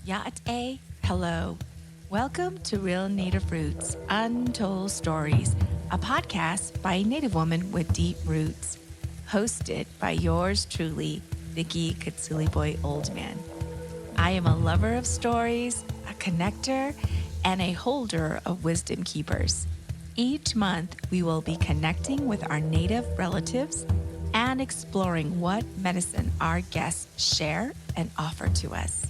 Ya'ate, hello. Welcome to Real Native Roots, Untold Stories, a podcast by a Native woman with deep roots. Hosted by yours truly, Vicky Katsuli Boy Oldman. I am a lover of stories, a connector, and a holder of wisdom keepers. Each month, we will be connecting with our Native relatives and exploring what medicine our guests share and offer to us.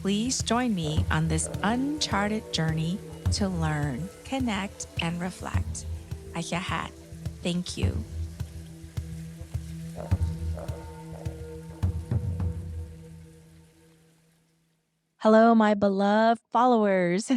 Please join me on this uncharted journey to learn, connect, and reflect. Ayahat. Thank you. Hello, my beloved followers.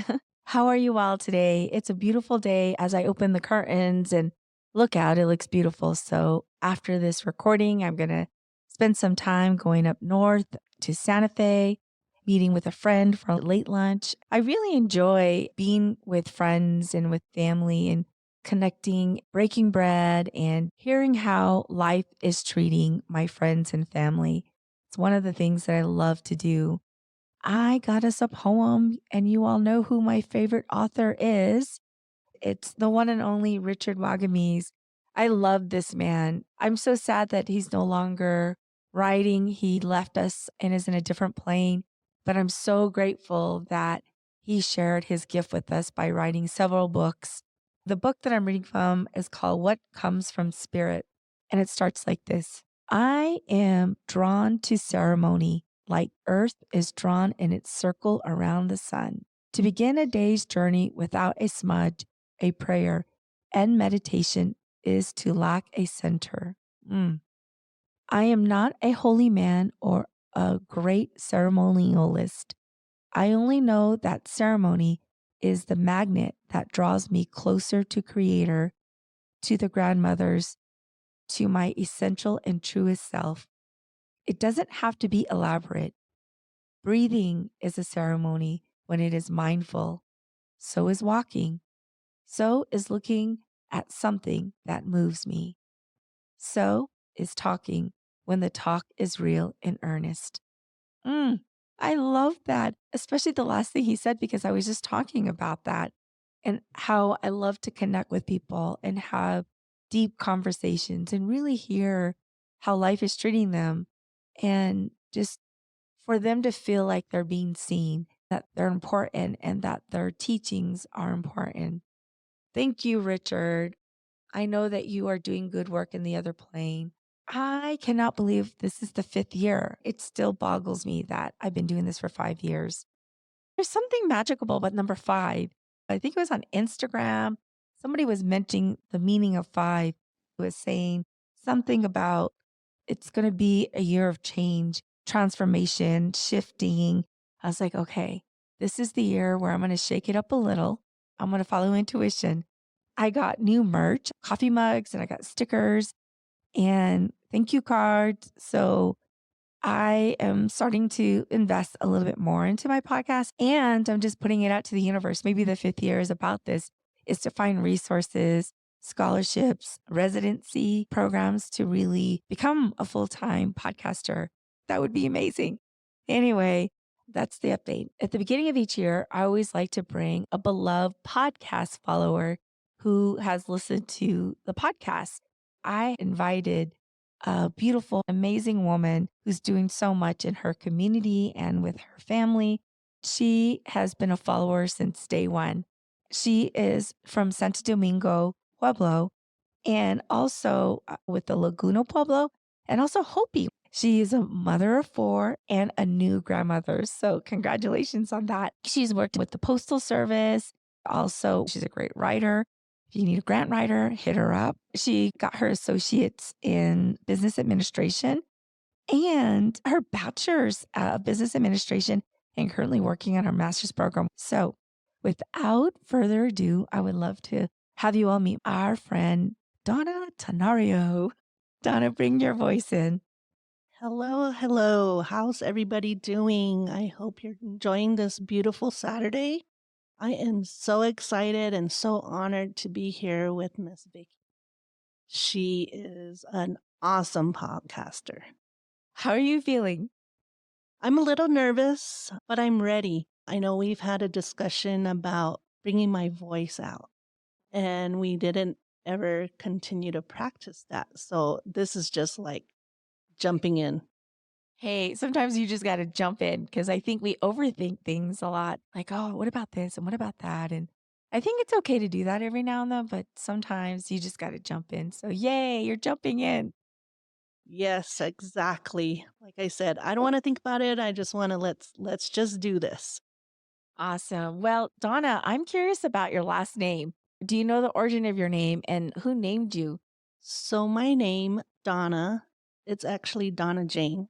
How are you all today? It's a beautiful day. As I open the curtains and look out, it looks beautiful. So, after this recording, I'm going to spend some time going up north to Santa Fe, meeting with a friend for a late lunch. I really enjoy being with friends and with family and connecting, breaking bread, and hearing how life is treating my friends and family. It's one of the things that I love to do. I got us a poem, and you all know who my favorite author is. It's the one and only Richard Wagamese. I love this man. I'm so sad that he's no longer writing. He left us and is in a different plane, but I'm so grateful that he shared his gift with us by writing several books. The book that I'm reading from is called What Comes from Spirit, and it starts like this. I am drawn to ceremony like earth is drawn in its circle around the sun. To begin a day's journey without a smudge, a prayer, and meditation is to lack a center. I am not a holy man or a great ceremonialist. I only know that ceremony is the magnet that draws me closer to Creator, to the grandmothers, to my essential and truest self. It doesn't have to be elaborate. Breathing is a ceremony when it is mindful. So is walking. So is looking at something that moves me. So is talking when the talk is real and earnest. Mm, I love that, especially the last thing he said, because I was just talking about that and how I love to connect with people and have deep conversations and really hear how life is treating them and just for them to feel like they're being seen, that they're important and that their teachings are important. Thank you, Richard. I know that you are doing good work in the other plane. I cannot believe this is the fifth year. It still boggles me that I've been doing this for 5 years. There's something magical about number five. I think it was on Instagram. Somebody was mentioning the meaning of five. It was saying something about it's going to be a year of change, transformation, shifting. I was like, okay, this is the year where I'm going to shake it up a little. I'm going to follow intuition. I got new merch, coffee mugs, and I got stickers and thank you cards. So I am starting to invest a little bit more into my podcast and I'm just putting it out to the universe. Maybe the fifth year is about this, is to find resources, scholarships, residency programs to really become a full-time podcaster. That would be amazing. Anyway, that's the update. At the beginning of each year, I always like to bring a beloved podcast follower who has listened to the podcast. I invited a beautiful, amazing woman who's doing so much in her community and with her family. She has been a follower since day one. She is from Santo Domingo, Pueblo, and also with the Laguna Pueblo, and also Hopi. She is a mother of four and a new grandmother. So, congratulations on that. She's worked with the Postal Service. Also, she's a great writer. If you need a grant writer, hit her up. She got her associates in business administration and her bachelor's of business administration and currently working on her master's program. So, without further ado, I would love to have you all meet our friend, Donna Tenorio. Donna, bring your voice in. Hello, hello. How's everybody doing? I hope you're enjoying this beautiful Saturday. I am so excited and so honored to be here with Miss Vicky. She is an awesome podcaster. How are you feeling? I'm a little nervous, but I'm ready. I know we've had a discussion about bringing my voice out, and we didn't ever continue to practice that. So this is just like jumping in. Hey, sometimes you just got to jump in because I think we overthink things a lot. Like, oh, what about this and what about that? And I think it's okay to do that every now and then, but sometimes you just got to jump in. So, yay, you're jumping in. Yes, exactly. Like I said, I don't want to think about it. I just want to let's just do this. Awesome. Well, Donna, I'm curious about your last name. Do you know the origin of your name and who named you? So my name, Donna, it's actually Donna Jane.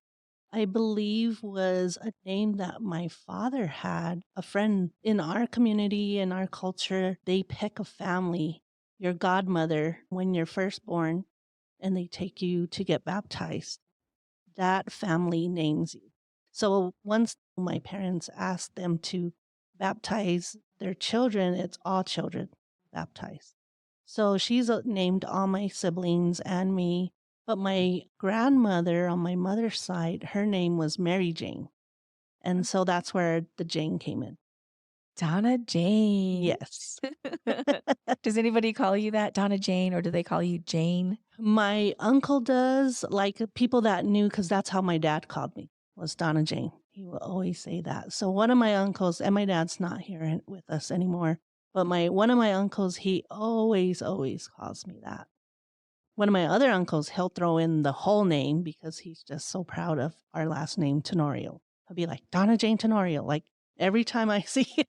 I believe was a name that my father had. A friend in our community, in our culture, they pick a family, your godmother, when you're first born, and they take you to get baptized. That family names you. So once my parents asked them to baptize their children, it's all children baptized. So she's named all my siblings and me. But my grandmother on my mother's side, her name was Mary Jane. And so that's where the Jane came in. Donna Jane. Yes. Does anybody call you that, Donna Jane, or do they call you Jane? My uncle does, like people that knew, because that's how my dad called me, was Donna Jane. He will always say that. So one of my uncles, and my dad's not here with us anymore, but my one of my uncles, he always calls me that. One of my other uncles, he'll throw in the whole name because he's just so proud of our last name, Tenorio. He'll be like, Donna Jane Tenorio. Like every time I see him,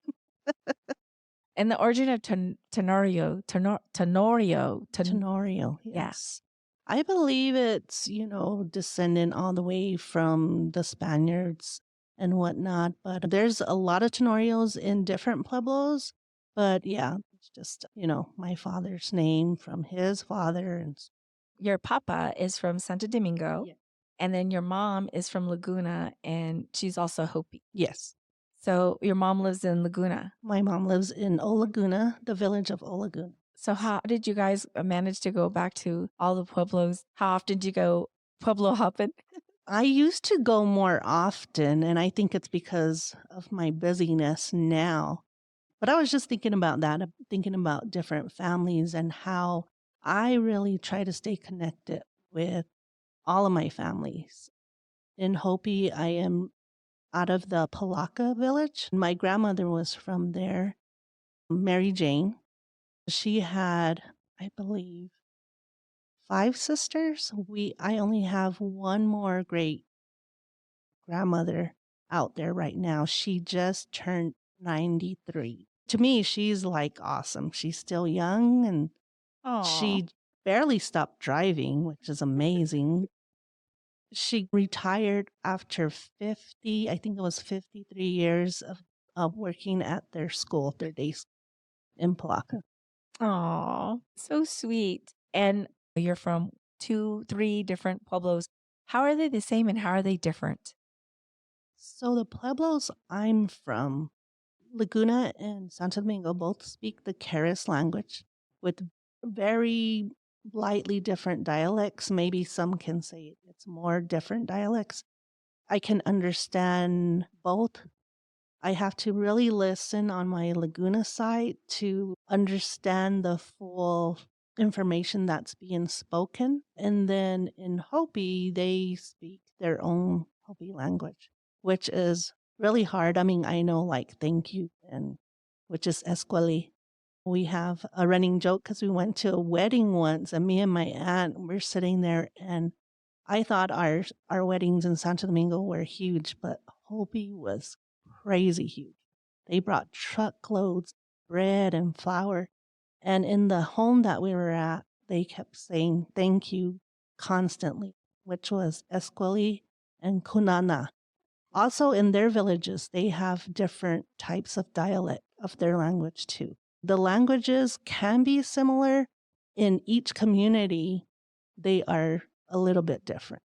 And the origin of Tenorio, yeah, yes. I believe it's, descendant all the way from the Spaniards and whatnot. But there's a lot of Tenorios in different pueblos. But yeah, it's just, my father's name from his father. And your papa is from Santo Domingo, yeah. and then your mom is from Laguna, and she's also Hopi. Yes. So your mom lives in Laguna. My mom lives in Olaguna, the village of Olaguna. So how did you guys manage to go back to all the pueblos? How often do you go pueblo hopping? I used to go more often, and I think it's because of my busyness now. But I was just thinking about that, thinking about different families and how I really try to stay connected with all of my families. In Hopi, I am out of the Palaka village. My grandmother was from there, Mary Jane. She had, I believe, five sisters. I only have one more great grandmother out there right now. She just turned 93. To me, she's like awesome. She's still young and Oh, she barely stopped driving, which is amazing. She retired after 50, I think it was 53 years of working at their school, their day school in Palaka. oh, so sweet. And you're from two, three different pueblos. How are they the same and how are they different? So the pueblos I'm from, Laguna and Santo Domingo, both speak the Keres language with very lightly different dialects. Maybe some can say it's more different dialects. I can understand both. I have to really listen on my Laguna side to understand the full information that's being spoken. And then in Hopi, they speak their own Hopi language, which is really hard. I mean, I know like thank you and which is esqueli. We have a running joke because we went to a wedding once and me and my aunt were sitting there and I thought our weddings in Santo Domingo were huge, but Hopi was crazy huge. They brought truckloads of bread and flour. And in the home that we were at, they kept saying thank you constantly, which was Esqueli and Kunana. Also, in their villages, they have different types of dialect of their language too. The languages can be similar in each community, they are a little bit different.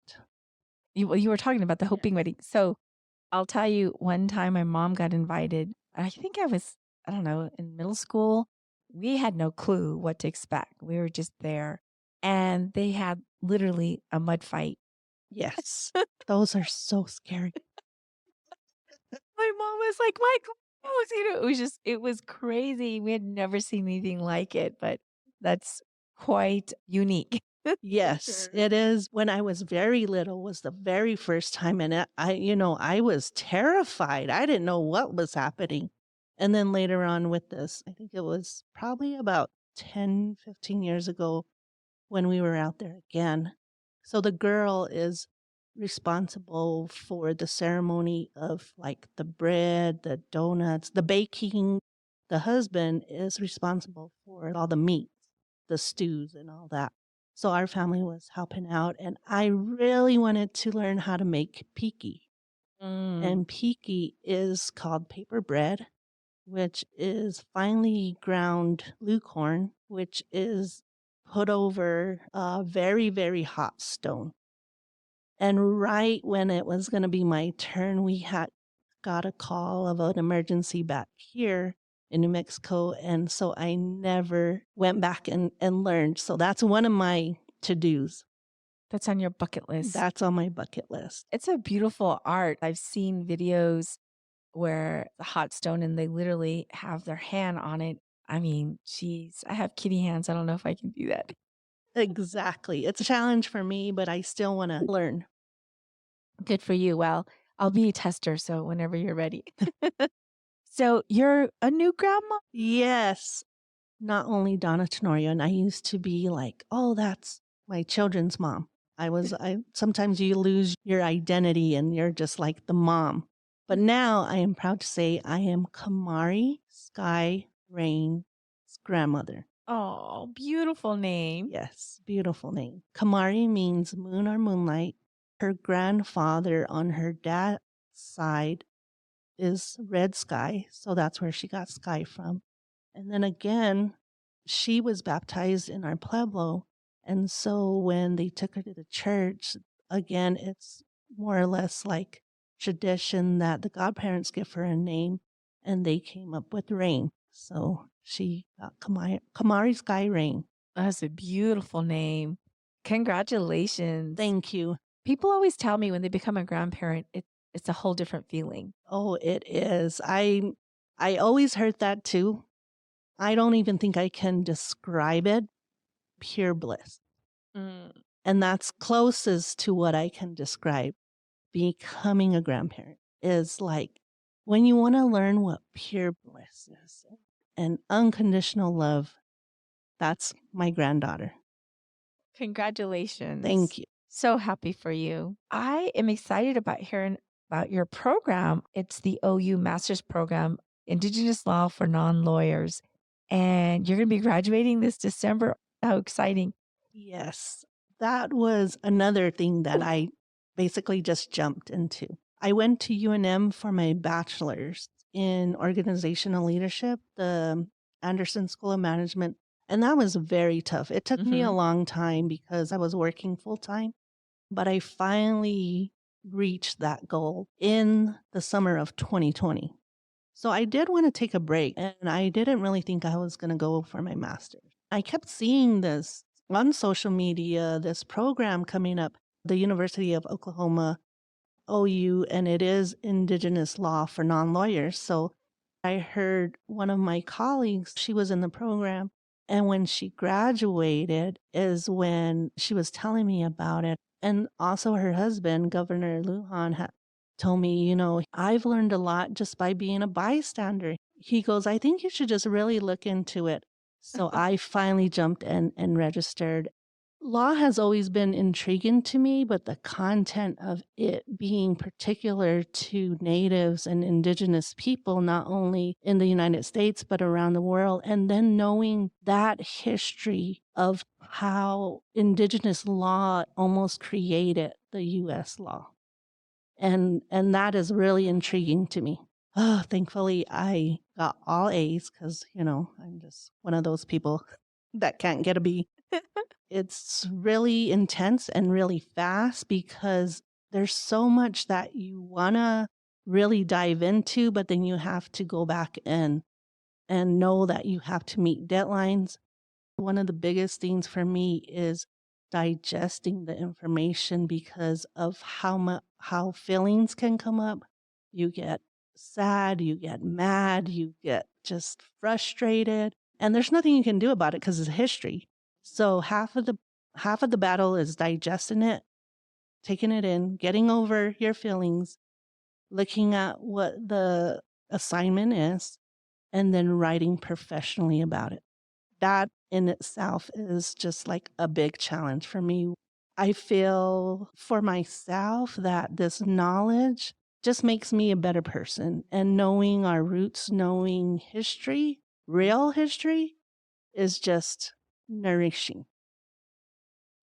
You were talking about the Hoping Yes. wedding. So I'll tell you, one time my mom got invited. I think I don't know, in middle school. We had no clue what to expect. We were just there. And they had literally a mud fight. Yes. Those are so scary. mom was like, "My clothes," it was just it was crazy. We had never seen anything like it, but that's quite unique. For Yes, sure. it is. When I was very little was the very first time, and I was terrified. I didn't know what was happening. And then later on with this, I think it was probably about 10, 15 years ago when we were out there again. So the girl is responsible for the ceremony of like the bread, the donuts, the baking. The husband is responsible for all the meats, the stews, and all that. So our family was helping out, and I really wanted to learn how to make piki. Mm, And piki is called paper bread, which is finely ground blue corn, which is put over a very, very hot stone. And right when it was going to be my turn, we had got a call of an emergency back here in New Mexico. And so I never went back and learned. So that's one of my to dos. that's on your bucket list. That's on my bucket list. It's a beautiful art. I've seen videos where the hot stone and they literally have their hand on it. I mean, geez, I have kitty hands. I don't know if I can do that. Exactly. It's a challenge for me, but I still want to learn. Good for you. Well, I'll be a tester, so whenever you're ready. So you're a new grandma? Yes. Not only Donna Tenorio, and I used to be like, "Oh, that's my children's mom." I sometimes you lose your identity and you're just like the mom. But now I am proud to say I am Kamari Sky Rain's grandmother. Oh, beautiful name. Yes, beautiful name. Kamari means moon or moonlight. Her grandfather on her dad's side is Red Sky, so that's where she got Sky from. And then again, she was baptized in our pueblo. And so when they took her to the church, again, it's more or less like tradition that the godparents give her a name and they came up with Rain. So she got Kamari Sky Rain. That's a beautiful name. Congratulations. Thank you. People always tell me when they become a grandparent, it's a whole different feeling. Oh, it is. I always heard that too. I don't even think I can describe it. Pure bliss. Mm. And that's closest to what I can describe. Becoming a grandparent is like when you want to learn what pure bliss is and unconditional love. That's my granddaughter. Congratulations. Thank you. So happy for you. I am excited about hearing about your program. It's the OU Master's Program, Indigenous Law for Non-Lawyers. And you're going to be graduating this December. How exciting. Yes, that was another thing that I basically just jumped into. I went to UNM for my bachelor's in organizational leadership, the Anderson School of Management, and that was very tough. It took me a Mhm. long time because I was working full time, but I finally reached that goal in the summer of 2020. So I did want to take a break and I didn't really think I was going to go for my master's. I kept seeing this on social media, this program coming up, the University of Oklahoma, OU, and it is Indigenous law for non lawyers. So I heard one of my colleagues, she was in the program. And when she graduated, is when she was telling me about it. And also, her husband, Governor Lujan, had told me, I've learned a lot just by being a bystander. He goes, I think you should just really look into it. So I finally jumped and registered. Law has always been intriguing to me, but the content of it being particular to natives and indigenous people, not only in the United States, but around the world, and then knowing that history of how indigenous law almost created the US law. And that is really intriguing to me. Oh, thankfully I got all A's because, I'm just one of those people that can't get a B. It's really intense and really fast because there's so much that you want to really dive into, but then you have to go back and know that you have to meet deadlines. One of the biggest things for me is digesting the information because of how feelings can come up. You get sad, you get mad, you get just frustrated, and there's nothing you can do about it because it's history. So half of the battle is digesting it, taking it in, getting over your feelings, looking at what the assignment is, and then writing professionally about it. That in itself is just like a big challenge for me. I feel for myself that this knowledge just makes me a better person. And knowing our roots, knowing history, real history, is just nourishing.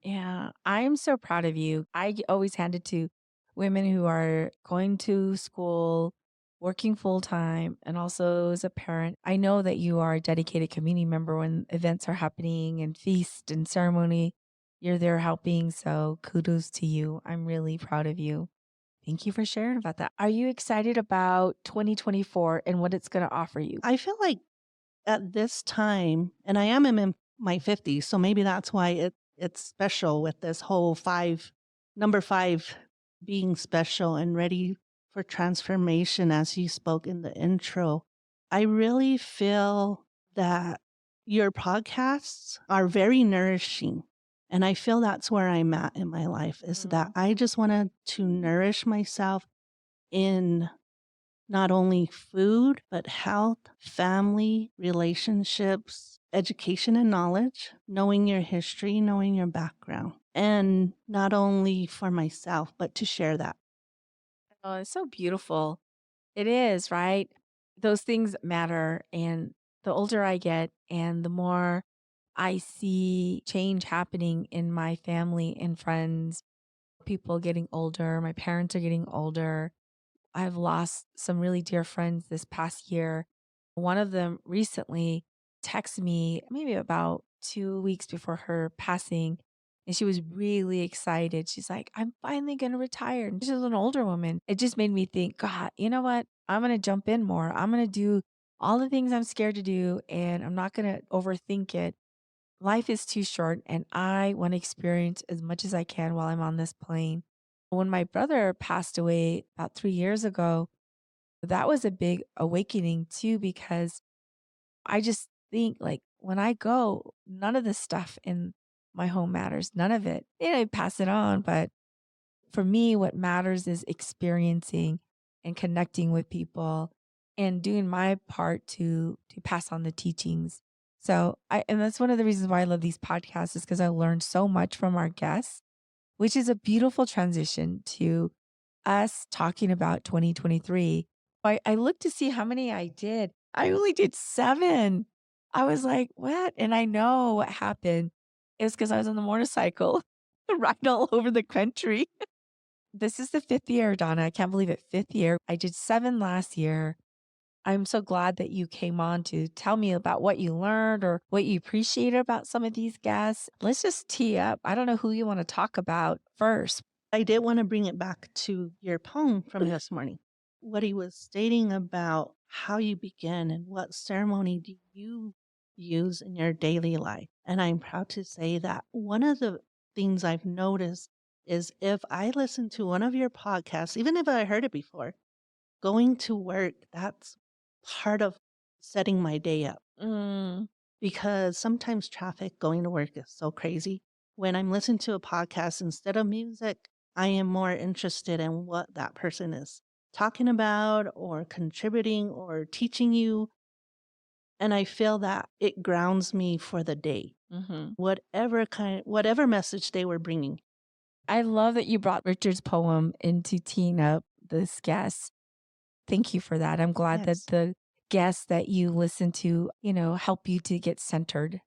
Yeah, I'm so proud of you. Always hand it to women who are going to school, working full time, and also as a parent. I know that you are a dedicated community member when events are happening and feast and ceremony. You're there helping. So kudos to you. I'm really proud of you. Thank you for sharing about that. Are you excited about 2024 and what it's going to offer you? I feel like at this time, and I am in my 50s, so maybe that's why it's special with this whole number five being special and ready for transformation, as you spoke in the intro. I really feel that your podcasts are very nourishing. And I feel that's where I'm at in my life is that Mm. I just wanted to nourish myself in not only food, but health, family, relationships, education and knowledge, knowing your history, knowing your background. And not only for myself, but to share that. Oh, it's so beautiful. It is, right? Those things matter. And the older I get and the more I see change happening in my family and friends, people getting older, my parents are getting older. I've lost some really dear friends this past year. One of them recently texted me maybe about 2 weeks before her passing, and she was really excited. She's like, I'm finally going to retire. And she's an older woman. It just made me think, God, you know what? I'm going to jump in more. I'm going to do all the things I'm scared to do, and I'm not going to overthink it. Life is too short, and I want to experience as much as I can while I'm on this plane. When my brother passed away about 3 years ago, that was a big awakening too, because I just think like when I go, none of the stuff in my home matters. None of it. I pass it on, but for me, what matters is experiencing and connecting with people and doing my part to pass on the teachings. So I and that's one of the reasons why I love these podcasts is because I learned so much from our guests, which is a beautiful transition to us talking about 2023. I looked to see how many I did. I only did 7. I was like, "What?" And I know what happened. It was because I was on the motorcycle riding all over the country. This is the 5th year, Donna. I can't believe it. 5th year. I did 7 last year. I'm so glad that you came on to tell me about what you learned or what you appreciated about some of these guests. Let's just tee up. I don't know who you want to talk about first. I did want to bring it back to your poem from this morning. What he was stating about how you begin and what ceremony do you use in your daily life. And I'm proud to say that one of the things I've noticed is if I listen to one of your podcasts, even if I heard it before, going to work, that's part of setting my day up Mm, because sometimes traffic going to work is so crazy. When I'm listening to a podcast, instead of music, I am more interested in what that person is talking about or contributing or teaching you. And I feel that it grounds me for the day, mhm. whatever message they were bringing. I love that you brought Richard's poem into teeing up this guest. Thank you for that. I'm glad that Yes. the guests that you listen to, help you to get centered.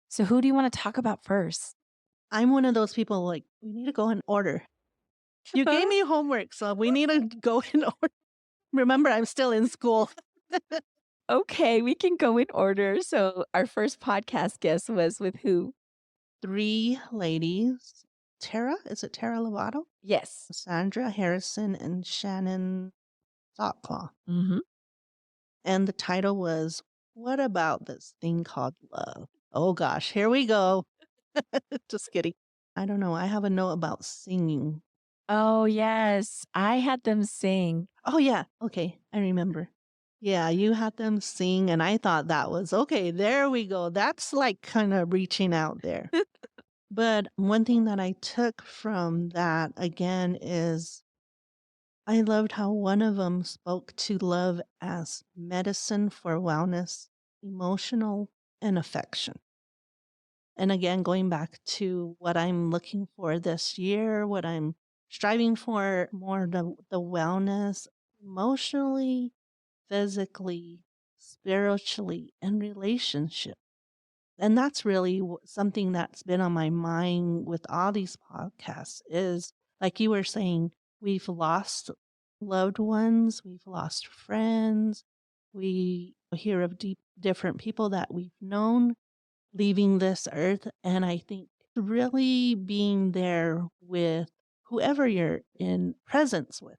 So who do you want to talk about first? I'm one of those people like, we need to go in order. You gave me homework, so we need to go in order. Remember, I'm still in school. Okay, we can go in order. So our first podcast guest was with who? 3 ladies. Tara, is it Tara Lovato? Yes. Sandra Harrison and Shannon Thoughtclaw. Hmm. And the title was What About This Thing Called Love? Oh gosh, here we go. Just kidding. I don't know. I have a note about singing. Oh, yes. I had them sing. Oh, yeah. Okay. I remember. Yeah, you had them sing, and I thought that was okay, there we go. That's like kind of reaching out there. But one thing that I took from that again is I loved how one of them spoke to love as medicine for wellness, emotional, and affection. And again, going back to what I'm looking for this year, what I'm striving for more the wellness emotionally, physically, spiritually, and relationship. And that's really something that's been on my mind with all these podcasts is like you were saying, we've lost loved ones, we've lost friends, we hear of different people that we've known leaving this earth. And I think really being there with whoever you're in presence with.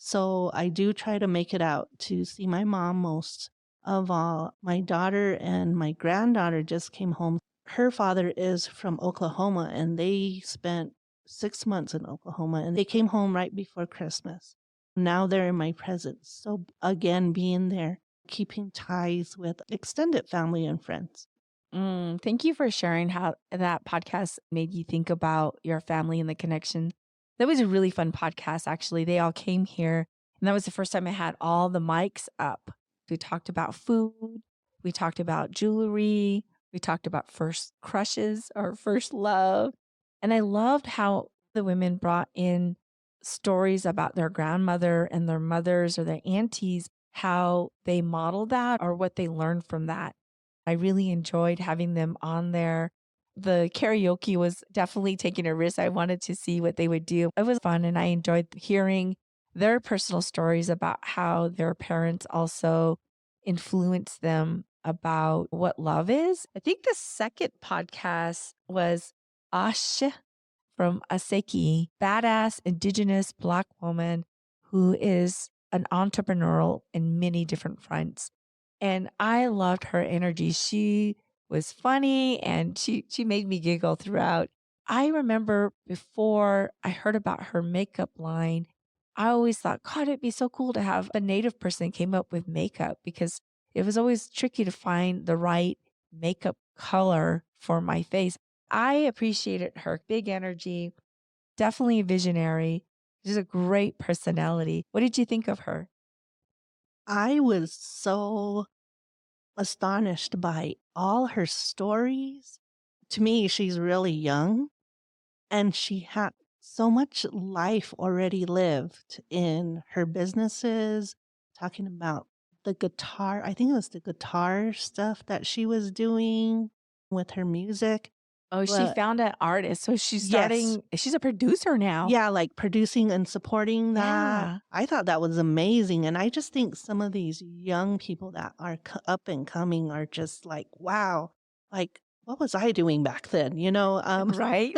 So I do try to make it out to see my mom most of all. My daughter and my granddaughter just came home. Her father is from Oklahoma and they spent 6 months in Oklahoma and they came home right before Christmas. Now they're in my presence. So again, being there, keeping ties with extended family and friends. Thank you for sharing how that podcast made you think about your family and the connection. That was a really fun podcast, actually. They all came here, and that was the first time I had all the mics up. We talked about food, we talked about jewelry, we talked about first crushes or first love. And I loved how the women brought in stories about their grandmother and their mothers or their aunties, how they modeled that or what they learned from that. I really enjoyed having them on there. The karaoke was definitely taking a risk. I wanted to see what they would do. It was fun, and I enjoyed hearing their personal stories about how their parents also influenced them about what love is. I think the second podcast was Ash from Aseki, badass indigenous Black woman who is an entrepreneurial in many different fronts. And I loved her energy. She was funny and she made me giggle throughout. I remember before I heard about her makeup line, I always thought, God, it'd be so cool to have a native person that came up with makeup because it was always tricky to find the right makeup color for my face. I appreciated her big energy, definitely a visionary. She's a great personality. What did you think of her? I was so astonished by all her stories. To me, she's really young and she had so much life already lived in her businesses, talking about the guitar. I think it was the guitar stuff that she was doing with her music. Oh, she But found an artist. So yes, she's a producer now. yeah, like producing and supporting that. Yeah, I thought that was amazing. And I just think some of these young people that are up and coming are just like, wow, like, what was I doing back then? right?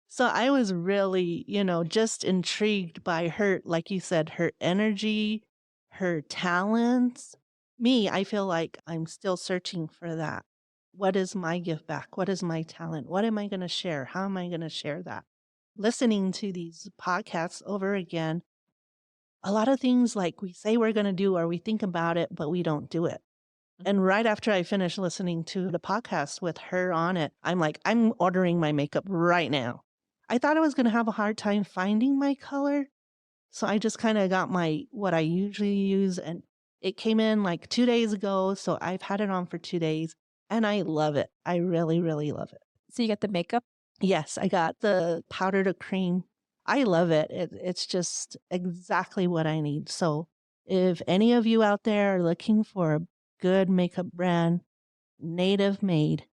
So I was really, just intrigued by her, like you said, her energy, her talents. Me, I feel like I'm still searching for that. What is my give back? What is my talent? What am I going to share? How am I going to share that? Listening to these podcasts over again, a lot of things like we say we're going to do or we think about it, but we don't do it. And right after I finished listening to the podcast with her on it, I'm like, I'm ordering my makeup right now. I thought I was going to have a hard time finding my color. So I just kind of got what I usually use and it came in like 2 days ago. So I've had it on for 2 days and I love it. I really, really love it. So you got the makeup? Yes, I got the powder to cream. I love it. It's just exactly what I need. So if any of you out there are looking for a good makeup brand, native made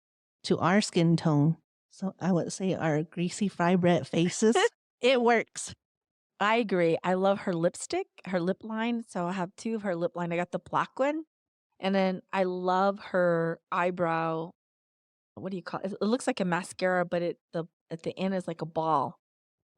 to our skin tone, so I would say our greasy fry bread faces, it works. I agree. I love her lipstick, her lip line. So I have two of her lip line. I got the black one. And then I love her eyebrow. What do you call it? It looks like a mascara, but the at the end is like a ball.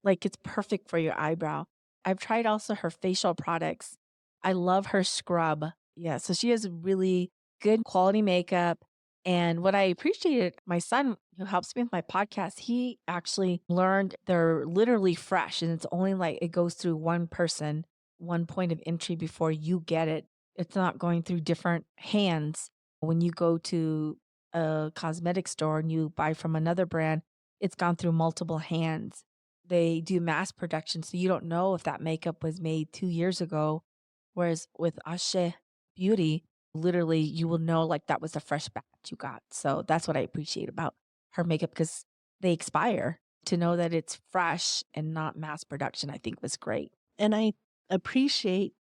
Like, it's perfect for your eyebrow. I've tried also her facial products. I love her scrub. Yeah, so she has really good quality makeup. And what I appreciated, my son who helps me with my podcast, he actually learned they're literally fresh and it's only like it goes through one person, one point of entry before you get it. It's not going through different hands. When you go to a cosmetic store and you buy from another brand, it's gone through multiple hands. They do mass production, so you don't know if that makeup was made 2 years ago, whereas with Ashe Beauty, literally, you will know, like, that was a fresh batch you got. So that's what I appreciate about her makeup because they expire. To know that it's fresh and not mass production, I think was great. And I appreciate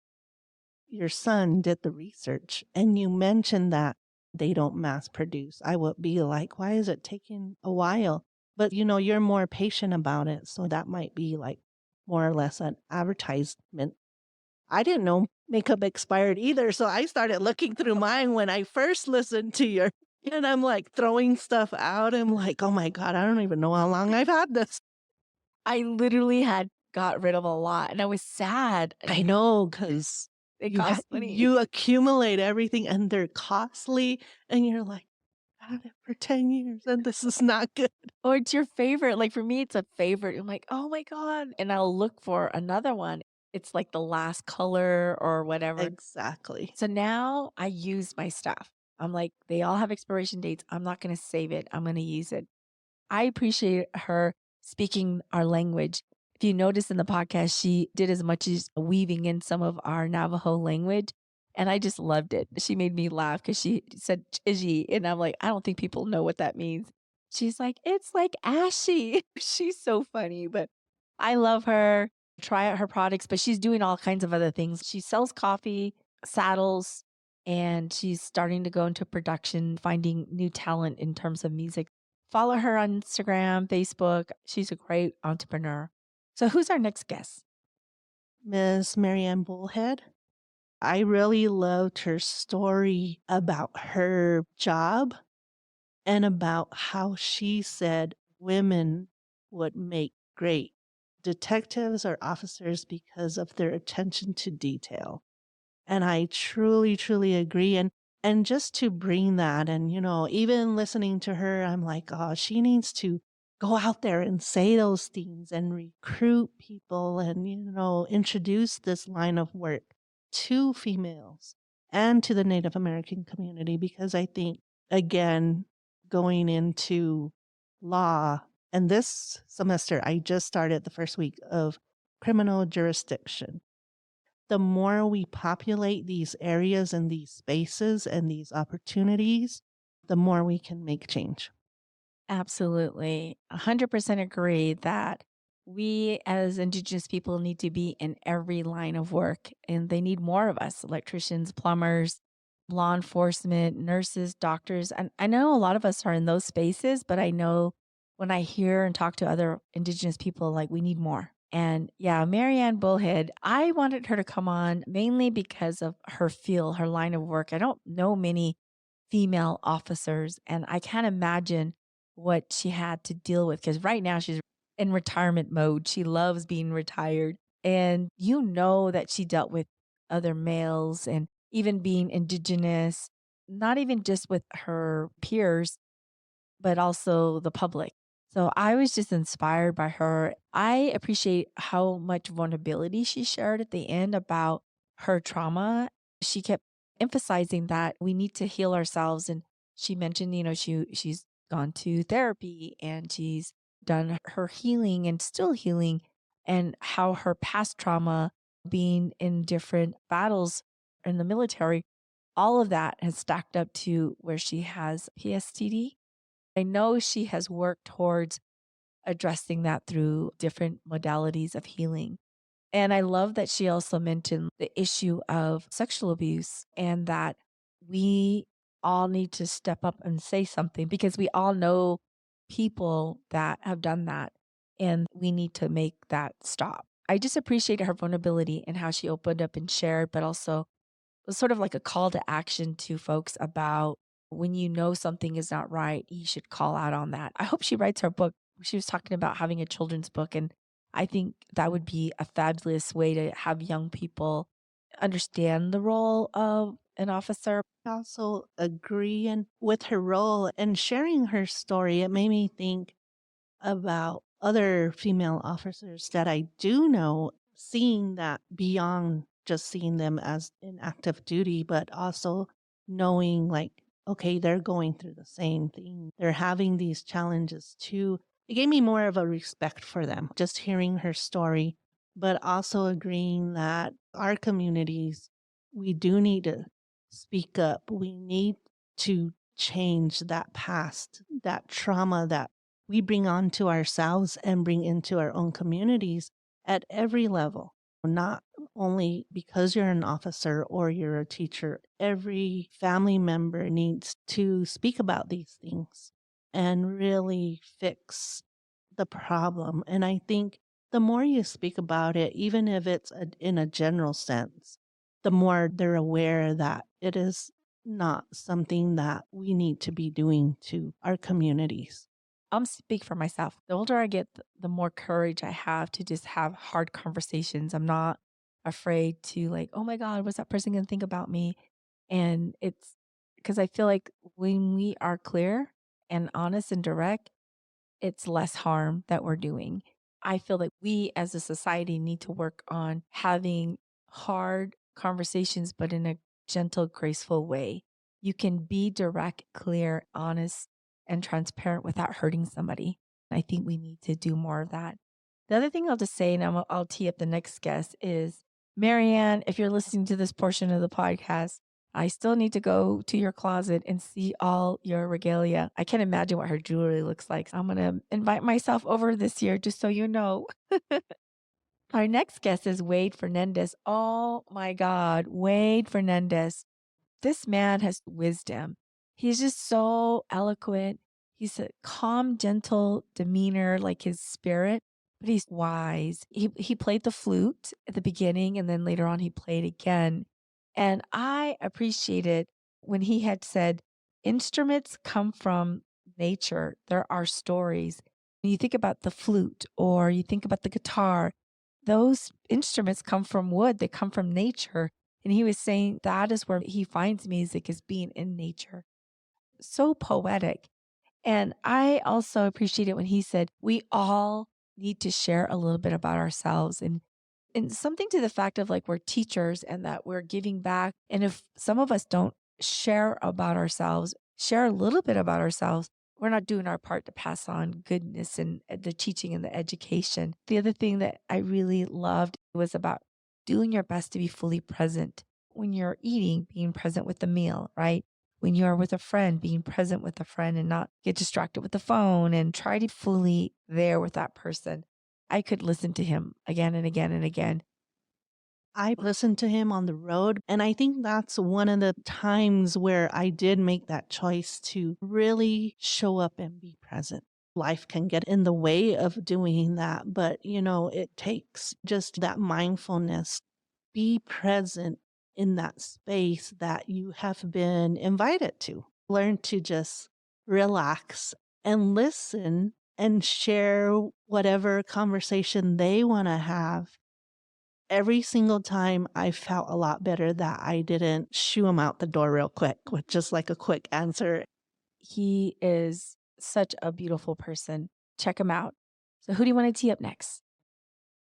your son did the research and you mentioned that they don't mass produce. I would be like, why is it taking a while? But you're more patient about it. So that might be like more or less an advertisement. I didn't know makeup expired either. So I started looking through mine when I first listened to your, and I'm like throwing stuff out. I'm like, oh my God, I don't even know how long I've had this. I literally had got rid of a lot, and I was sad. I know, because It costs money. you accumulate everything and they're costly, and you're like, "I had it for 10 years and this is not good." Or it's your favorite, like, for me, it's a favorite. I'm like, "Oh my god," and I'll look for another one. It's like the last color or whatever. Exactly. So now I use my stuff. I'm like, "They all have expiration dates. I'm not gonna save it. I'm gonna use it." I appreciate her speaking our language. If you notice in the podcast, she did as much as weaving in some of our Navajo language, and I just loved it. She made me laugh because she said "Chiji," and I'm like, "I don't think people know what that means." She's like, "It's like ashy." She's so funny, but I love her. Try out her products, but she's doing all kinds of other things. She sells coffee, saddles, and she's starting to go into production, finding new talent in terms of music. Follow her on Instagram, Facebook. She's a great entrepreneur. So who's our next guest? Miss Marianne Bullhead, I really loved her story about her job and about how she said women would make great detectives or officers because of their attention to detail. And I truly, truly agree. And just to bring that and, even listening to her, I'm like, oh, she needs to go out there and say those things and recruit people and, introduce this line of work to females and to the Native American community because I think, again, going into law, and this semester I just started the first week of criminal jurisdiction. The more we populate these areas and these spaces and these opportunities, the more we can make change. Absolutely. 100% agree that we as Indigenous people need to be in every line of work, and they need more of us electricians, plumbers, law enforcement, nurses, doctors. And I know a lot of us are in those spaces, but I know when I hear and talk to other Indigenous people, like we need more. And yeah, Marianne Bullhead, I wanted her to come on mainly because of her field, her line of work. I don't know many female officers, and I can't imagine what she had to deal with because right now she's in retirement mode. She loves being retired. And you know that she dealt with other males and even being indigenous, not even just with her peers, but also the public. So I was just inspired by her. I appreciate how much vulnerability she shared at the end about her trauma. She kept emphasizing that we need to heal ourselves, and she mentioned, she's gone to therapy and she's done her healing and still healing, and how her past trauma being in different battles in the military, all of that has stacked up to where she has PSTD. I know she has worked towards addressing that through different modalities of healing. And I love that she also mentioned the issue of sexual abuse and that we all need to step up and say something because we all know people that have done that and we need to make that stop. I just appreciate her vulnerability and how she opened up and shared, but also was sort of like a call to action to folks about when you know something is not right, you should call out on that. I hope she writes her book. She was talking about having a children's book, and I think that would be a fabulous way to have young people understand the role of an officer. I also agree and with her role and sharing her story, it made me think about other female officers that I do know seeing that beyond just seeing them as in active duty, but also knowing like, okay, they're going through the same thing. They're having these challenges too. It gave me more of a respect for them, just hearing her story, but also agreeing that our communities, we do need to speak up. We need to change that past, that trauma that we bring onto ourselves and bring into our own communities at every level, not only because you're an officer or you're a teacher. Every family member needs to speak about these things and really fix the problem. And I think the more you speak about it, even if it's in a general sense, the more they're aware that it is not something that we need to be doing to our communities. I'll speak for myself. The older I get, the more courage I have to just have hard conversations. I'm not afraid to like, oh my God, what's that person gonna think about me? And it's because I feel like when we are clear and honest and direct, it's less harm that we're doing. I feel like we as a society need to work on having hard conversations, but in a gentle, graceful way. You can be direct, clear, honest, and transparent without hurting somebody. I think we need to do more of that. The other thing I'll just say, and I'll tee up the next guest, is Marianne, if you're listening to this portion of the podcast, I still need to go to your closet and see all your regalia. I can't imagine what her jewelry looks like. I'm going to invite myself over this year, just so you know. Our next guest is Wade Fernandez. Oh my God, Wade Fernandez. This man has wisdom. He's just so eloquent. He's a calm, gentle demeanor, like his spirit, but he's wise. He played the flute at the beginning and then later on he played again. And I appreciated when he had said, instruments come from nature. There are stories. When you think about the flute or you think about the guitar, those instruments come from wood, they come from nature. And he was saying that is where he finds music is being in nature. So poetic. And I also appreciate it when he said, we all need to share a little bit about ourselves and something to the fact of like we're teachers and that we're giving back. And if some of us don't share about ourselves, share a little bit about ourselves, we're not doing our part to pass on goodness and the teaching and the education. The other thing that I really loved was about doing your best to be fully present when you're eating, being present with the meal, right? When you're with a friend, being present with a friend and not get distracted with the phone and try to be fully there with that person. I could listen to him again and again and again. I listened to him on the road, and I think that's one of the times where I did make that choice to really show up and be present. Life can get in the way of doing that, but it takes just that mindfulness. Be present in that space that you have been invited to. Learn to just relax and listen and share whatever conversation they want to have. Every single time I felt a lot better that I didn't shoo him out the door real quick with just like a quick answer. He is such a beautiful person. Check him out. So, who do you want to tee up next?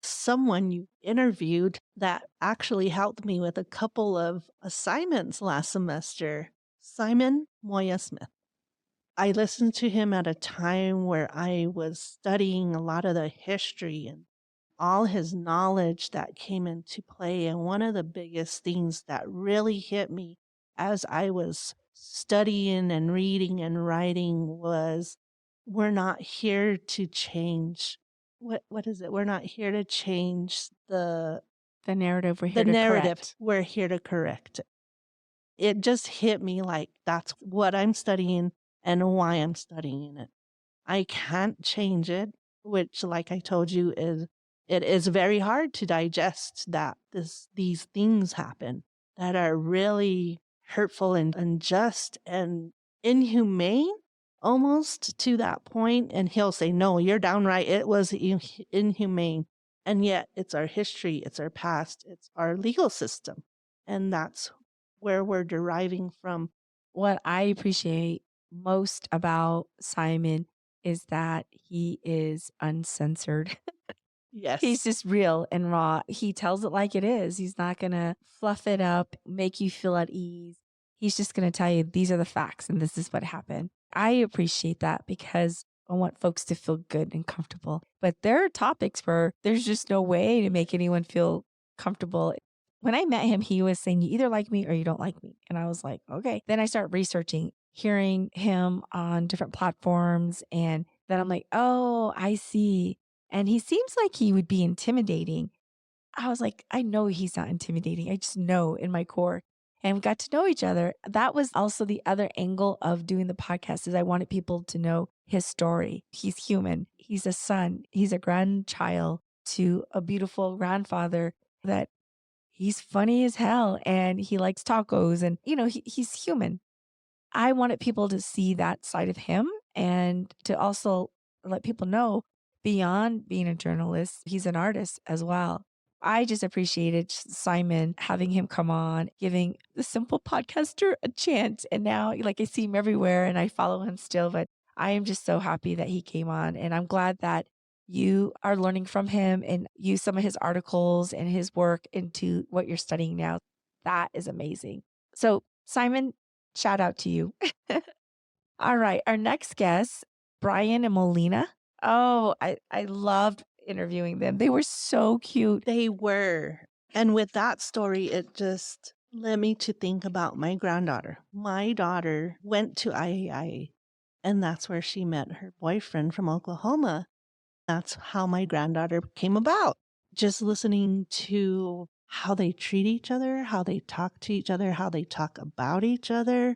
Someone you interviewed that actually helped me with a couple of assignments last semester, Simon Moya Smith. I listened to him at a time where I was studying a lot of the history and all his knowledge that came into play. And one of the biggest things that really hit me as I was studying and reading and writing was we're not here to change. What is it? We're not here to change The narrative we're the here to narrative. correct. We're here to correct it. It just hit me like that's what I'm studying and why I'm studying it. I can't change it, which like I told you is it is very hard to digest that these things happen that are really hurtful and unjust and inhumane almost to that point. And he'll say, no, you're downright. It was inhumane. And yet it's our history, it's our past, it's our legal system. And that's where we're deriving from. What I appreciate most about Simon is that he is uncensored. Yes. He's just real and raw. He tells it like it is. He's not gonna fluff it up, make you feel at ease. He's just gonna tell you these are the facts and this is what happened. I appreciate that because I want folks to feel good and comfortable. But there are topics where there's just no way to make anyone feel comfortable. When I met him, he was saying, "You either like me or you don't like me." And I was like, "Okay." Then I start researching, hearing him on different platforms. And then I'm like, "Oh, I see." And he seems like he would be intimidating. I was like, I know he's not intimidating. I just know in my core. And we got to know each other. That was also the other angle of doing the podcast is I wanted people to know his story. He's human. He's a son. He's a grandchild to a beautiful grandfather that he's funny as hell and he likes tacos and he's human. I wanted people to see that side of him and to also let people know beyond being a journalist, he's an artist as well. I just appreciated Simon having him come on, giving the simple podcaster a chance. And now, like, I see him everywhere and I follow him still. But I am just so happy that he came on. And I'm glad that you are learning from him and use some of his articles and his work into what you're studying now. That is amazing. So, Simon, shout out to you. All right, our next guest, Brian and Molina. Oh, I loved interviewing them. They were so cute. They were. And with that story, it just led me to think about my granddaughter. My daughter went to IAI, and that's where she met her boyfriend from Oklahoma. That's how my granddaughter came about. Just listening to how they treat each other, how they talk to each other, how they talk about each other.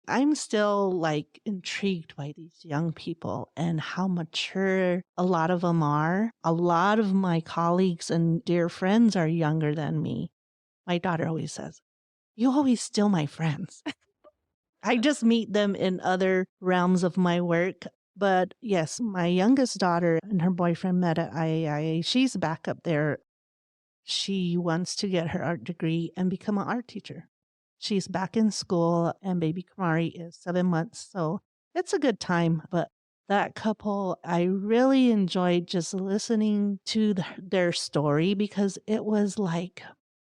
I'm still like intrigued by these young people and how mature a lot of them are. A lot of my colleagues and dear friends are younger than me. My daughter always says, "You always still my friends." I just meet them in other realms of my work. But yes, my youngest daughter and her boyfriend met at IAIA. She's back up there. She wants to get her art degree and become an art teacher. She's back in school, and baby Kamari is 7 months. So it's a good time. But that couple, I really enjoyed just listening to their story because it was like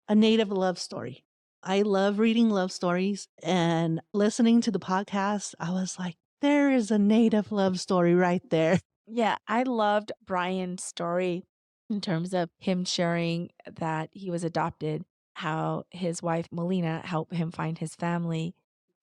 a native love story. I love reading love stories and listening to the podcast. I was like, there is a native love story right there. Yeah, I loved Brian's story in terms of him sharing that he was adopted, how his wife Melina helped him find his family.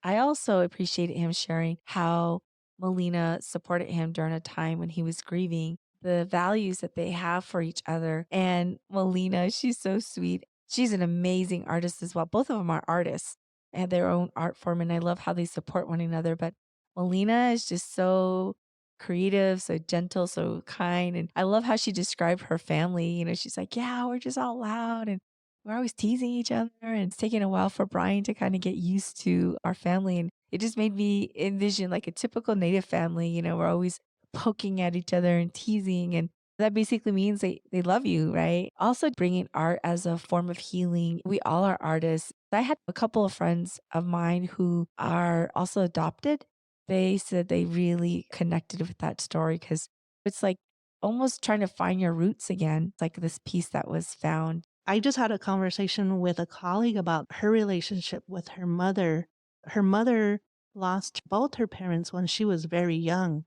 I also appreciated him sharing how Melina supported him during a time when he was grieving, the values that they have for each other. And Melina, she's so sweet. She's an amazing artist as well. Both of them are artists and their own art form. And I love how they support one another. But Melina is just so creative, so gentle, so kind. And I love how she described her family. She's like, yeah, we're just all loud and we're always teasing each other. And it's taking a while for Brian to kind of get used to our family. And it just made me envision like a typical native family. We're always poking at each other and teasing. And that basically means they love you, right? Also, bringing art as a form of healing. We all are artists. I had a couple of friends of mine who are also adopted. They said they really connected with that story because it's like almost trying to find your roots again. It's like this piece that was found. I just had a conversation with a colleague about her relationship with her mother. Her mother lost both her parents when she was very young.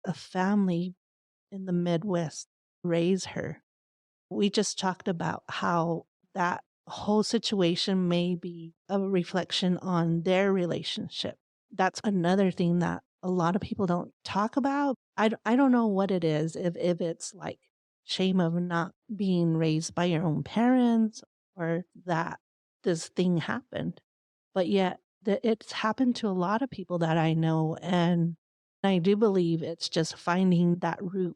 A family in the Midwest raised her. We just talked about how that whole situation may be a reflection on their relationship. That's another thing that a lot of people don't talk about. I don't know what it is, if it's like shame of not being raised by your own parents or that this thing happened. But yet, it's happened to a lot of people that I know. And I do believe it's just finding that root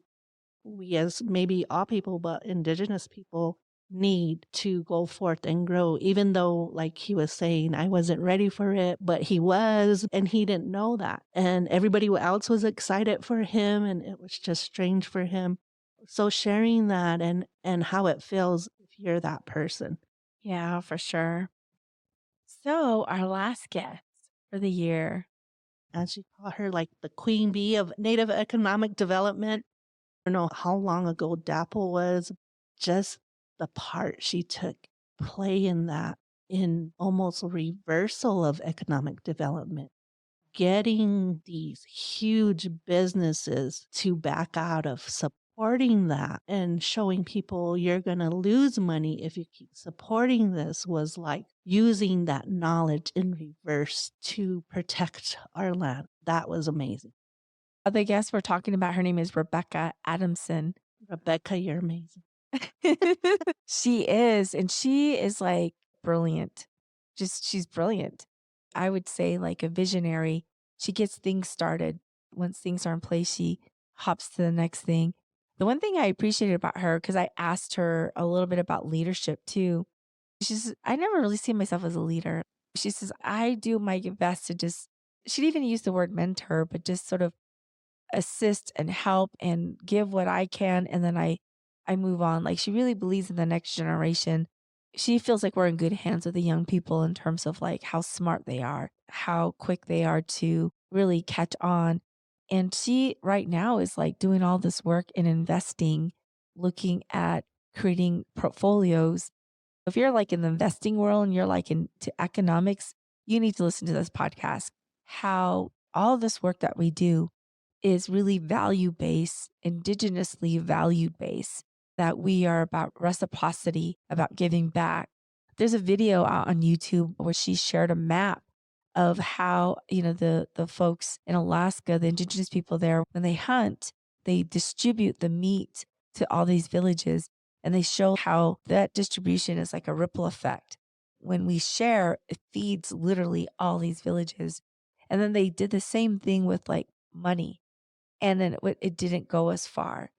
we as maybe all people, but indigenous people need to go forth and grow, even though, like he was saying, I wasn't ready for it, but he was, and he didn't know that. And everybody else was excited for him, and it was just strange for him. So sharing that and how it feels if you're that person. Yeah, for sure. So, our last guest for the year. And she called her like the queen bee of Native economic development. I don't know how long ago Dapple was. just the part she took play in that, in almost reversal of economic development, getting these huge businesses to back out of supporting that and showing people you're going to lose money if you keep supporting this was like using that knowledge in reverse to protect our land. That was amazing. The guest we're talking about, her name is Rebecca Adamson. Rebecca, you're amazing. She is, and she is, like, brilliant. Just she's brilliant. I would say, like, a visionary. She gets things started. Once things are in place, she hops to the next thing. The one thing I appreciated about her, because I asked her a little bit about leadership too. She says, "I never really see myself as a leader." She says, "I do my best to just" she'd even use the word mentor, but just sort of assist and help and give what I can, and then I move on. Like, she really believes in the next generation. She feels like we're in good hands with the young people in terms of, like, how smart they are, how quick they are to really catch on. And she right now is, like, doing all this work in investing, looking at creating portfolios. If you're, like, in the investing world and you're, like, into economics, you need to listen to this podcast. How all this work that we do is really value based, indigenously value based, that we are about reciprocity, about giving back. There's a video out on YouTube where she shared a map of how, the folks in Alaska, the indigenous people there, when they hunt, they distribute the meat to all these villages, and they show how that distribution is like a ripple effect. When we share, it feeds literally all these villages. And then they did the same thing with like money, and then it didn't go as far.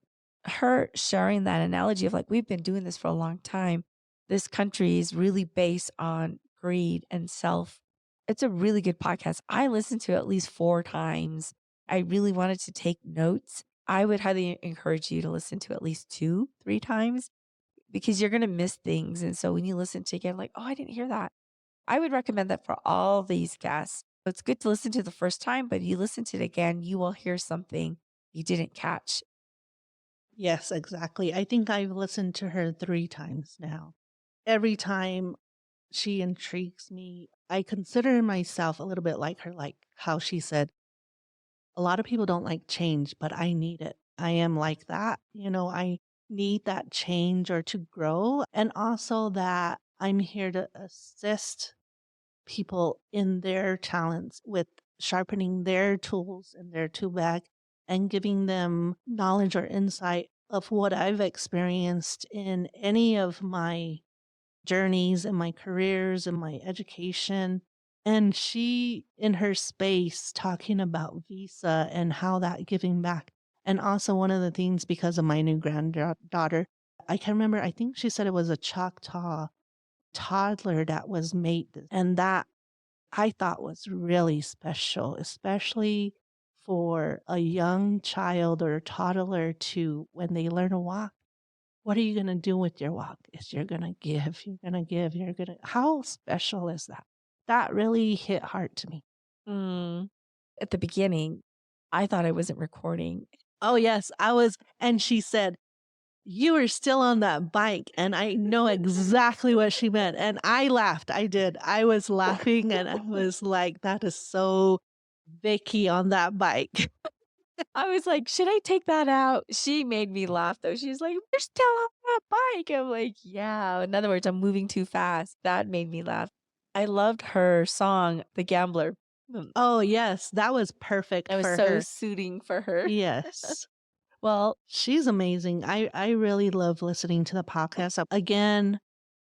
Her sharing that analogy of like, we've been doing this for a long time. This country is really based on greed and self. It's a really good podcast. I listened to it at least 4 times. I really wanted to take notes. I would highly encourage you to listen to at least 2, 3 times because you're going to miss things. And so when you listen to it again, like, oh, I didn't hear that. I would recommend that for all these guests. It's good to listen to the first time, but you listen to it again, you will hear something you didn't catch. Yes, exactly. I think I've listened to her 3 times now. Every time she intrigues me. I consider myself a little bit like her, like how she said, "A lot of people don't like change, but I need it." I am like that. I need that change or to grow, and also that I'm here to assist people in their talents with sharpening their tools in their tool bag and giving them knowledge or insight of what I've experienced in any of my journeys and my careers and my education. And she, in her space, talking about visa and how that giving back. And also, one of the things because of my new granddaughter, I can remember, I think she said it was a Choctaw toddler that was made. And that I thought was really special, especially for a young child or toddler to, when they learn to walk, what are you gonna do with your walk? Is you're gonna give, you're gonna give, you're gonna how special is that? That really hit hard to me. Mm. At the beginning, I thought I wasn't recording. Oh, yes, I was and she said, "You were still on that bike," and I know exactly what she meant, and I laughed, I did. I was laughing, and I was like, "That is so Vicky on that bike." I was like, "Should I take that out?" She made me laugh though. She's like, "We're still on that bike." I'm like, "Yeah." In other words, I'm moving too fast. That made me laugh. I loved her song, The Gambler. Oh, yes, that was perfect That was for so her. suiting for her. Yes. Well, She's amazing. I really love listening to the podcast. Again,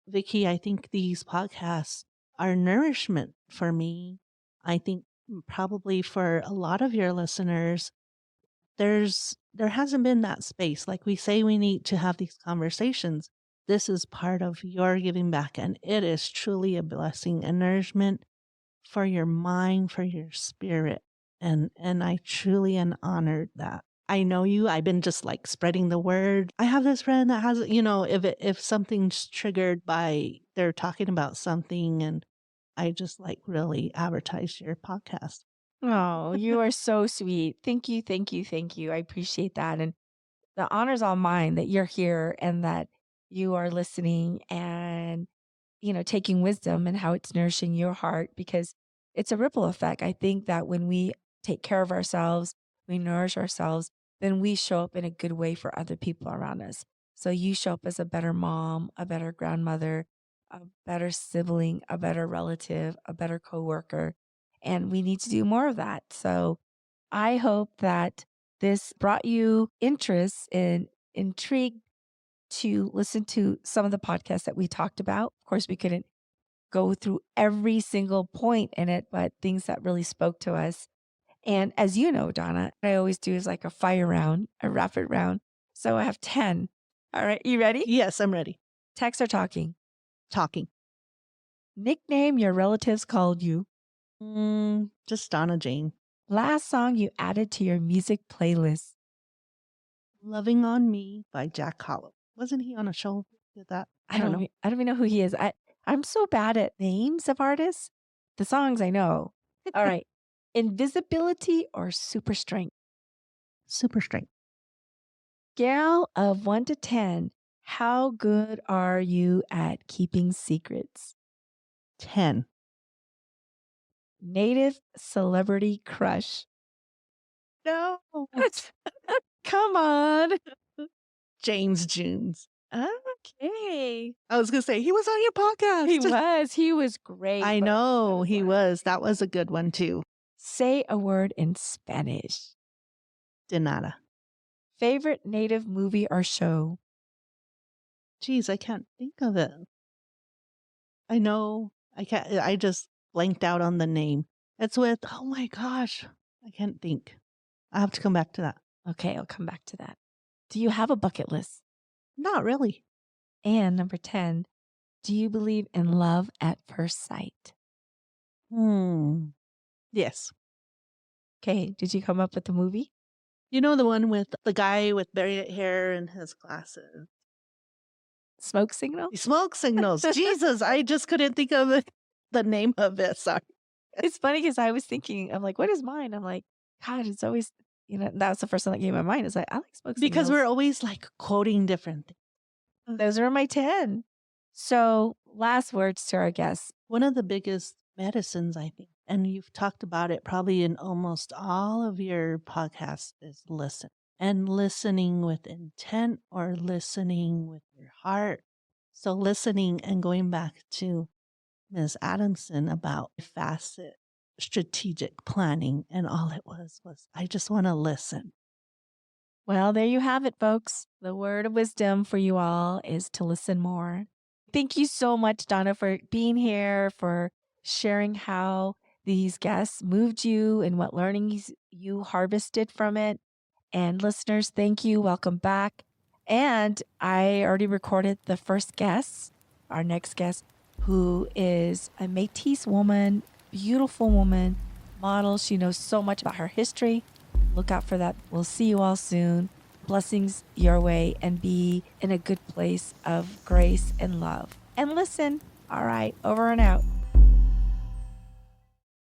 Vicky, I think these podcasts are nourishment for me. I think probably for a lot of your listeners, there hasn't been that space. Like we say we need to have these conversations. This is part of your giving back and it is truly a blessing and nourishment for your mind, for your spirit. And I truly am honored that I know you. I've been just like spreading the word. I have this friend that has, if something's triggered by they're talking about something and I just like really advertise your podcast. oh, you are so sweet. Thank you, thank you, thank you. I appreciate that. And the honor's all mine that you're here and that you are listening and, taking wisdom and how it's nourishing your heart because it's a ripple effect. I think that when we take care of ourselves, we nourish ourselves, then we show up in a good way for other people around us. So you show up as a better mom, a better grandmother, a better sibling, a better relative, a better coworker. And we need to do more of that. So I hope that this brought you interest and intrigue to listen to some of the podcasts that we talked about. Of course, we couldn't go through every single point in it, but things that really spoke to us. And as you know, Donna, what I always do is like a fire round, a rapid round. So I have 10. All right, you ready? Yes, I'm ready. Text or talking? Talking. Nickname your relatives called you. Just Donna Jane. Last song you added to your music playlist. Loving on Me by Jack Hollow. Wasn't he on a show with that? I don't know. I don't even know who he is. I'm so bad at names of artists. The songs I know. All right. Invisibility or super strength? Super strength. Scale of 1 to 10. How good are you at keeping secrets? 10. Native celebrity crush. No. Come on. James Jones. Okay. I was going to say, he was on your podcast. He was. He was great. I know he was. That was a good one too. Say a word in Spanish. De nada. Favorite native movie or show? Geez, I can't think of it. I know. I can't. I just blanked out on the name. It's with, oh my gosh, I can't think. I have to come back to that. Okay, I'll come back to that. Do you have a bucket list? Not really. And number 10, do you believe in love at first sight? Yes. Okay, did you come up with the movie? You know the one with the guy with braided hair and his glasses? Smoke Signal? Smoke Signals. Jesus, I just couldn't think of it, the name of it. Sorry. It's funny because I was thinking, I'm like, what is mine? I'm like, God, it's always, that was the first one that came to my mind. It's like, I like Smoke Signals. Because we're always like quoting different things. Those are my 10. So, last words to our guests. One of the biggest medicines, I think, and you've talked about it probably in almost all of your podcasts, is listen. And listening with intent or listening with your heart. So, listening and going back to Ms. Adamson about facet strategic planning, and all it was I just want to listen. Well, there you have it, folks. The word of wisdom for you all is to listen more. Thank you so much, Donna, for being here, for sharing how these guests moved you and what learnings you harvested from it. And listeners, thank you. Welcome back. And I already recorded the first guest, our next guest, who is a Métis woman, beautiful woman, model. She knows so much about her history. Look out for that. We'll see you all soon. Blessings your way and be in a good place of grace and love. And listen. All right, over and out.